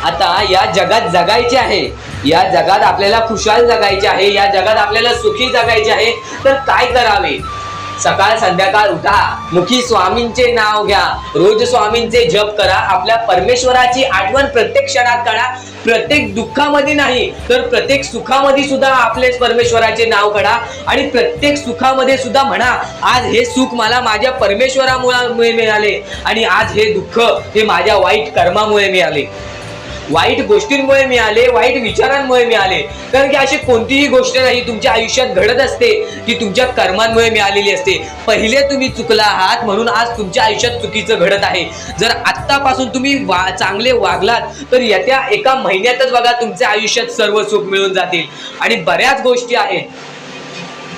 आता या जगात जगायचे आहे, या जगात आपल्याला खुशाल जगायचे आहे, या जगात आपल्याला सुखी जगायचे आहे. तर काय करावे? सकाळ संध्याकाळ उठा, मुखी स्वामींचे नाव घ्या, रोज स्वामींचे जप करा, आपल्या परमेश्वराची आठवण प्रत्येक क्षणात काढा. प्रत्येक दुःखामध्ये नाही तर प्रत्येक सुखामध्ये सुद्धा आपलेच परमेश्वराचे नाव काढा आणि प्रत्येक सुखामध्ये सुद्धा म्हणा, आज हे सुख मला माझ्या परमेश्वरामुळे मिळाले आणि आज हे दुःख हे माझ्या वाईट कर्मामुळे मिळाले, वाईट गोष्टींमुळे मिळाले, वाईट विचारांमुळे मिळाले. कारण की अशी कोणतीही गोष्ट नाही तुमच्या आयुष्यात घडत असते की तुमच्या कर्मांमुळे मिळालेली असते. पहिले तुम्ही चुकला आहात म्हणून आज तुमच्या आयुष्यात चुकीचं घडत आहे. जर आत्तापासून तुम्ही चांगले वागलात तर येत्या 1 महिन्यातच बघा तुमच्या आयुष्यात सर्व सुख मिळून जातील. आणि बऱ्याच गोष्टी आहेत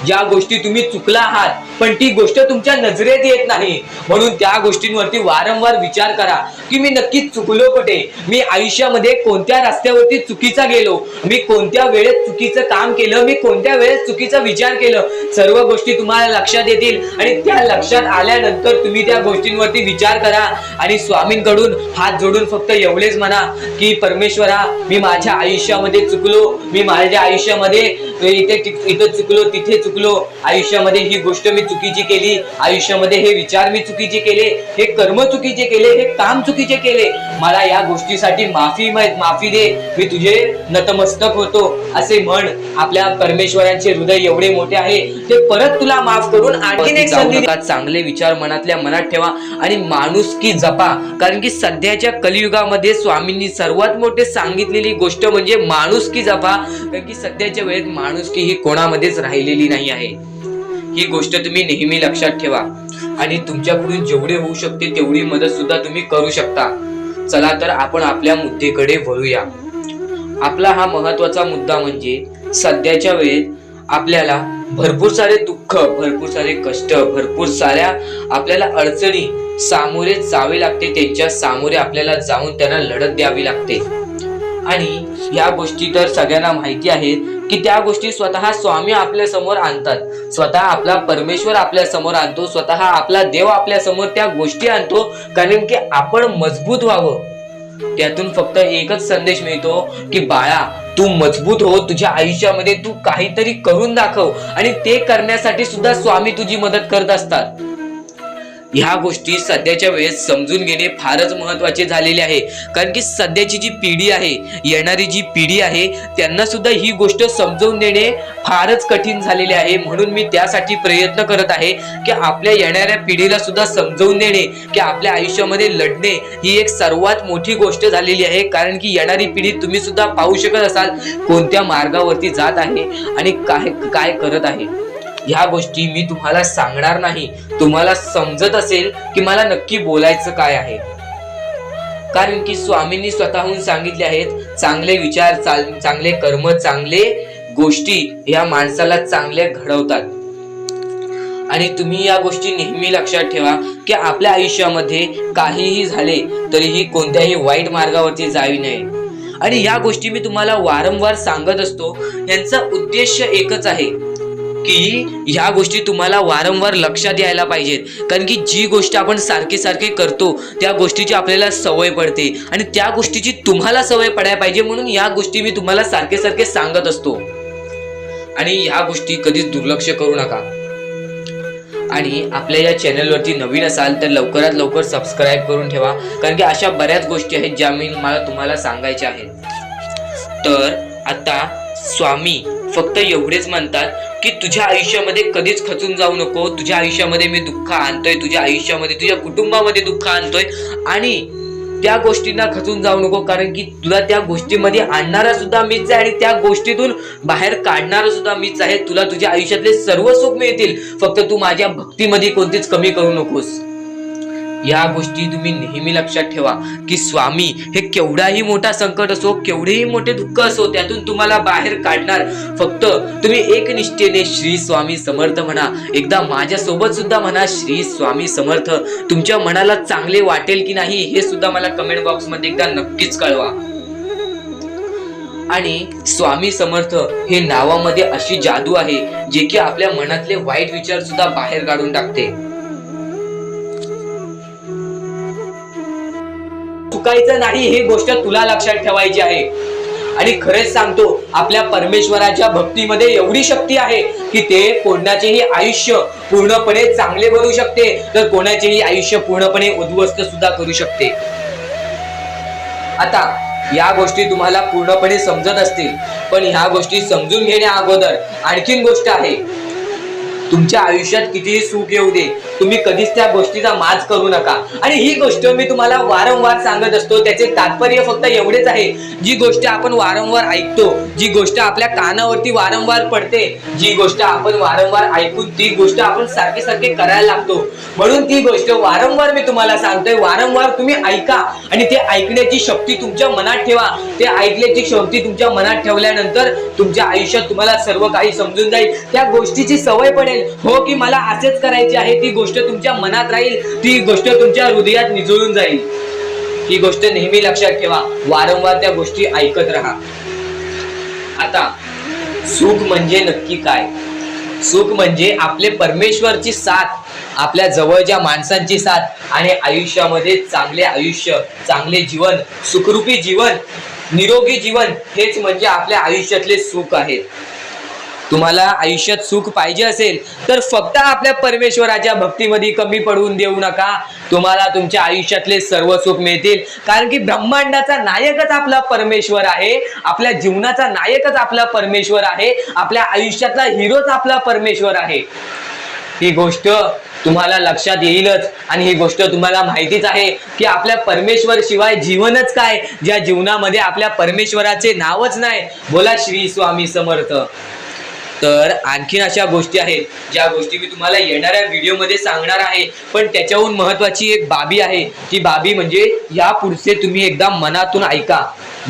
ज्या गोष्टी तुम्ही चुकला आहात पण ती गोष्ट तुमच्या नजरेत येत नाही. म्हणून त्या गोष्टींवरती वारंवार विचार करा की मी नक्की चुकलो कुठे, मी आयुष्यामध्ये कोणत्या रस्त्यावरती चुकीचा गेलो, मी कोणत्या वेळेत चुकीचं काम केलं, मी कोणत्या वेळेत चुकीचा विचार केलं. सर्व गोष्टी तुम्हाला लक्षात येतील आणि त्या लक्षात आल्यानंतर तुम्ही त्या गोष्टींवरती विचार करा आणि स्वामींकडून हात जोडून फक्त एवढेच म्हणा की परमेश्वरा, मी माझ्या आयुष्यामध्ये चुकलो, मी माझ्या आयुष्यामध्ये इथे चुकलो, तिथे चुकलो, आयुष्यामध्ये ही गोष्ट मी चुकीची केली, आयुष्यामध्ये हे विचार मी चुकीचे केले, हे कर्म चुकीचे केले, हे काम चुकीचे केले, मला या गोष्टीसाठी माफी दे, मी तुझे नतमस्तक होतो असे म्हण. आपल्या परमेश्वरांचे हृदय एवढे मोठे आहे, ते परत तुला माफ करून आणखीन एक संधी देतात. चांगले विचार मनातल्या मनात ठेवा आणि माणुसकी जपा, कारण की सध्याच्या कलियुगामध्ये स्वामींनी सर्वात मोठे सांगितलेली गोष्ट म्हणजे माणुसकी जपा, कारण की सध्याच्या वेळेत माणुसकी ही कोणामध्येच राहिलेली नाही आहे. ही गोष्ट तुम्ही नेहमी लक्षात ठेवा आणि तुमच्याकडून जेवढे होऊ शकते तेवढी मदत सुद्धा तुम्ही करू शकता. चला तर आपण आपल्या मुद्द्याकडे वळूया. आपला हा महत्वाचा मुद्दा म्हणजे सध्याच्या वेळेत आपल्याला भरपूर सारे दुःख, भरपूर सारे कष्ट, भरपूर साऱ्या आपल्याला अडचणी सामोरे जावे लागते. त्यांच्या सामोरे आपल्याला जाऊन त्यांना लढत द्यावी लागते आणि या गोष्टी तर सगळ्यांना माहिती आहेत की त्या गोष्टी स्वतः स्वामी आपल्या समोर आणतात, स्वतः आपला परमेश्वर आपल्या समोर आणतो, स्वतः आपला देव आपल्या समोर त्या गोष्टी आणतो, कारण की आपण मजबूत व्हावं. त्यातून फक्त एकच संदेश मिळतो की बाळा, तू मजबूत हो, तुझ्या आयुष्यामध्ये तू काहीतरी करून दाखव आणि ते करण्यासाठी सुद्धा स्वामी तुझी मदत करत असतात. ह्या गोष्टी सध्याच्या वेळेस समजून घेणे फारच महत्वाचे झालेले आहे, कारण की सध्याची जी पिढी आहे, येणारी जी पिढी आहे, त्यांना सुद्धा ही गोष्ट समजून देणे फारच कठीण झालेले आहे. म्हणून मी त्यासाठी प्रयत्न करत आहे की आपल्या येणाऱ्या पिढीला सुद्धा समजवून देणे की आपल्या आयुष्यामध्ये लढणे ही एक सर्वात मोठी गोष्ट झालेली आहे, कारण की येणारी पिढी तुम्ही सुद्धा पाहू शकत असाल कोणत्या मार्गावरती जात आहे आणि काय करत आहे. ह्या गोष्टी मी तुम्हाला सांगणार नाही, तुम्हाला समजत असेल की मला नक्की बोलायचं काय आहे, कारण की स्वामींनी स्वतःहून सांगितले आहेत, चांगले विचार, चांगले कर्म, चांगले गोष्टी या माणसाला चांगले घडवतात. आणि तुम्ही या गोष्टी नेहमी लक्षात ठेवा की आपल्या आयुष्यामध्ये काहीही झाले तरीही कोणत्याही वाईट मार्गावरती जावी नये. आणि या गोष्टी मी तुम्हाला वारंवार सांगत असतो, यांचा उद्देश एकच आहे की ह्या गोष्टी तुम्हाला वारंवार लक्षात यायला पाहिजेत, कारण की जी गोष्ट आपण सारखे सारखे करतो त्या गोष्टीची आपल्याला सवय पडते आणि त्या गोष्टीची तुम्हाला सवय पडायला पाहिजे, म्हणून या गोष्टी मी तुम्हाला सारखे सारखे सांगत असतो. आणि ह्या गोष्टी कधीच दुर्लक्ष करू नका. आणि आपल्या या चॅनलवरती नवीन असाल तर लवकरात लवकर सबस्क्राईब करून ठेवा, कारण की अशा बऱ्याच गोष्टी आहेत ज्या मी तुम्हाला सांगायच्या आहेत. तर आता स्वामी फक्त एवढेच म्हणतात की तुझ्या आयुष्यामध्ये कधीच खचून जाऊ नको, तुझ्या आयुष्यामध्ये मी दुःख आणतोय, तुझ्या आयुष्यामध्ये, तुझ्या कुटुंबामध्ये दुःख आणतोय आणि त्या गोष्टींना खचून जाऊ नको, कारण की तुला त्या गोष्टीमध्ये आणणारा सुद्धा मीच आहे आणि त्या गोष्टीतून बाहेर काढणारा सुद्धा मीच आहे. तुला तुझ्या आयुष्यातले सर्व सुख मिळतील, फक्त तू माझ्या भक्तीमध्ये कोणतीच कमी करू नकोस. या गोष्टी तुम्ही नेहमी लक्षात ठेवा की स्वामी हे केवढाही मोठा संकट असो, केवढेही मोठे दुःख असो, त्यातून तुम्हाला बाहेर काढणार. फक्त तुम्ही एक निष्ठेने श्री स्वामी समर्थ म्हणा. एकदा माझ्या सोबत सुद्धा म्हणा श्री स्वामी समर्थ. तुमच्या मनाला चांगले वाटेल की नाही हे सुद्धा मला कमेंट बॉक्स मध्ये एकदा नक्कीच कळवा. आणि स्वामी समर्थ हे नावामध्ये अशी जादू आहे जे की आपल्या मनातले वाईट विचार सुद्धा बाहेर काढून टाकते. चुकायचं नाही ही गोष्ट तुला लक्षात ठेवायची आहे. आणि खरेच सांगतो, आपल्या परमेश्वराच्या भक्तीमध्ये एवढी शक्ती आहे की ते कोणाचेही आयुष्य पूर्णपणे चांगले बनवू शकते, तर कोणाचेही आयुष्य पूर्णपणे उद्ध्वस्त सुद्धा करू शकते. आता या गोष्टी तुम्हाला पूर्णपणे समजत असतील, पण ह्या गोष्टी समजून घेण्या अगोदर आणखीन गोष्ट आहे. तुमच्या आयुष्यात कितीही सुख येऊ दे, तुम्ही कधीच त्या गोष्टीचा माज करू नका. आणि ही गोष्ट मी तुम्हाला वारंवार सांगत असतो, त्याचे तात्पर्य फक्त एवढेच आहे, जी गोष्ट आपण वारंवार ऐकतो, जी गोष्ट आपल्या कानावरती वारंवार पडते, जी गोष्ट आपण वारंवार ऐकून ती गोष्ट आपण सारखे सारखे करायला लागतो, म्हणून ती गोष्ट वारंवार मी तुम्हाला सांगतोय, वारंवार तुम्ही ऐका आणि ते ऐकण्याची शक्ती तुमच्या मनात ठेवा. ते ऐकण्याची शक्ती तुमच्या मनात ठेवल्यानंतर तुमच्या आयुष्यात तुम्हाला सर्व काही समजून जाईल, त्या गोष्टीची सवय पडेल. हो की मला असेच करायचे आहे, ती गोष्ट तुमच्या मनात राहील, ती गोष्ट तुमच्या हृदयात निजळून जाईल. ही गोष्ट नेहमी लक्षात ठेवा, वारंवार त्या गोष्टी ऐकत राहा. आता सुख म्हणजे नक्की काय? सुख म्हणजे आपले परमेश्वरची साथ, आपल्या जवळच्या माणसांची साथ आणि आयुष्यामध्ये चांगले आयुष्य, चांगले जीवन, सुखरूपी जीवन, निरोगी जीवन, हेच म्हणजे आपल्या आयुष्यातले सुख आहे. तुम्हाला आयुष्यात सुख पाहिजे असेल तर फक्त आपल्या परमेश्वराच्या भक्तीमध्ये कमी पडून देऊ नका. तुम्हाला तुमच्या आयुष्यातले सर्व सुख मिळतील, कारण की ब्रह्मांडाचा नायकच आपला परमेश्वर आहे, आपल्या जीवनाचा नायकच आपला परमेश्वर आहे, आपल्या आयुष्यातला हिरोच आपला परमेश्वर आहे. ही गोष्ट तुम्हाला लक्षात येईलच आणि ही गोष्ट तुम्हाला माहितीच आहे की आपल्या परमेश्वर शिवाय जीवनच काय, ज्या जीवनामध्ये आपल्या परमेश्वराचे नावच नाही. बोला श्री स्वामी समर्थ. तर आणखीन अशा गोष्टी आहेत ज्या गोष्टी मी तुम्हाला येणाऱ्या व्हिडिओमध्ये सांगणार आहे, पण त्याच्याहून महत्वाची एक बाबी आहे. ती बाबी म्हणजे या पुढचे तुम्ही एकदा मनातून ऐका.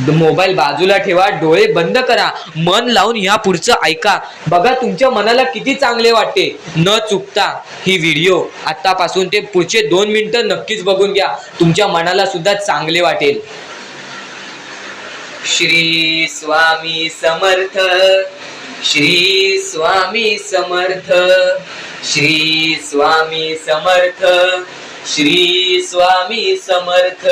मोबाईल बाजूला ठेवा, डोळे बंद करा, मन लावून या पुढचं ऐका. बघा तुमच्या मनाला किती चांगले वाटते. न चुकता ही व्हिडिओ आतापासून ते पुढचे 2 मिनिटं नक्कीच बघून घ्या, तुमच्या मनाला सुद्धा चांगले वाटेल. श्री स्वामी समर्थ, श्री स्वामी समर्थ, श्री स्वामी समर्थ, श्री स्वामी समर्थ,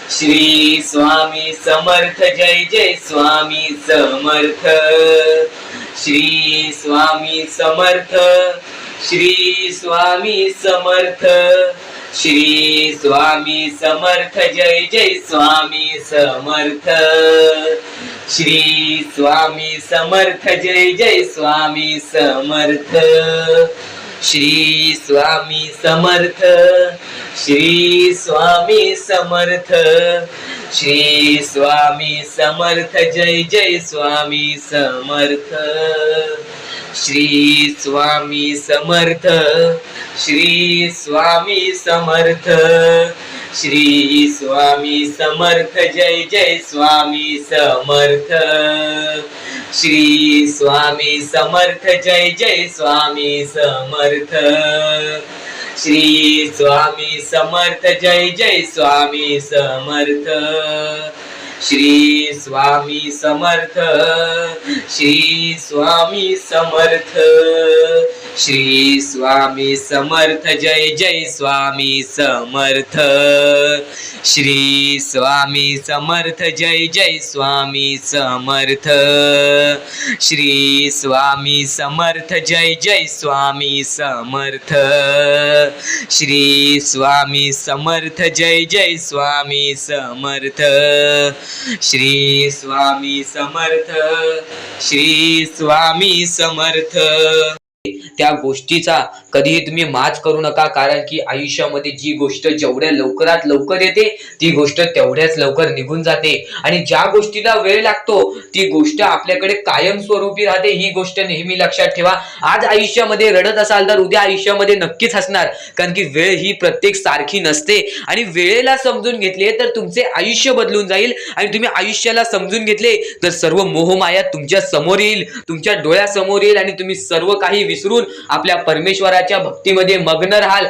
श्री स्वामी समर्थ. जय जय स्वामी समर्थ. श्री स्वामी समर्थ, श्री स्वामी समर्थ, श्री स्वामी समर्थ. जय जय स्वामी समर्थ. श्री स्वामी समर्थ. जय जय स्वामी समर्थ. श्री स्वामी समर्थ, श्री स्वामी समर्थ, श्री स्वामी समर्थ. जय जय स्वामी समर्थ. श्री स्वामी समर्थ, श्री स्वामी समर्थ, श्री स्वामी समर्थ. जय जय स्वामी समर्थ. श्री स्वामी समर्थ. जय जय स्वामी समर्थ. श्री स्वामी समर्थ. जय जय स्वामी समर्थ. श्री स्वामी समर्थ. श्री स्वामी समर्थ. श्री स्वामी समर्थ. जय जय स्वामी समर्थ. श्री स्वामी समर्थ. जय जय स्वामी समर्थ. श्री स्वामी समर्थ. जय जय स्वामी समर्थ. श्री स्वामी समर्थ. जय जय स्वामी समर्थ. श्री स्वामी समर्थ. श्री स्वामी समर्थ. त्या गोष्टीचा कधीही तुम्ही माज करू नका, कारण की आयुष्यामध्ये जी गोष्ट जेवढ्या लवकरात लवकर येते ती गोष्ट तेवढ्याच लवकर निघून जाते, आणि ज्या गोष्टीला वेळ लागतो ती गोष्ट आपल्याकडे कायमस्वरूपी राहते. ही गोष्ट नेहमी लक्षात ठेवा. आज आयुष्यामध्ये रडत असाल तर उद्या आयुष्यामध्ये नक्कीच हसणार, कारण की वेळ ही प्रत्येक सारखी नसते, आणि वेळेला समजून घेतले तर तुमचे आयुष्य बदलून जाईल, आणि तुम्ही आयुष्याला समजून घेतले तर सर्व मोहमाया तुमच्या समोर येईल, तुमच्या डोळ्यासमोर येईल, आणि तुम्ही सर्व काही विसरून आपल्या परमेश्वराच्या भक्तीमध्ये मग्न राहाल.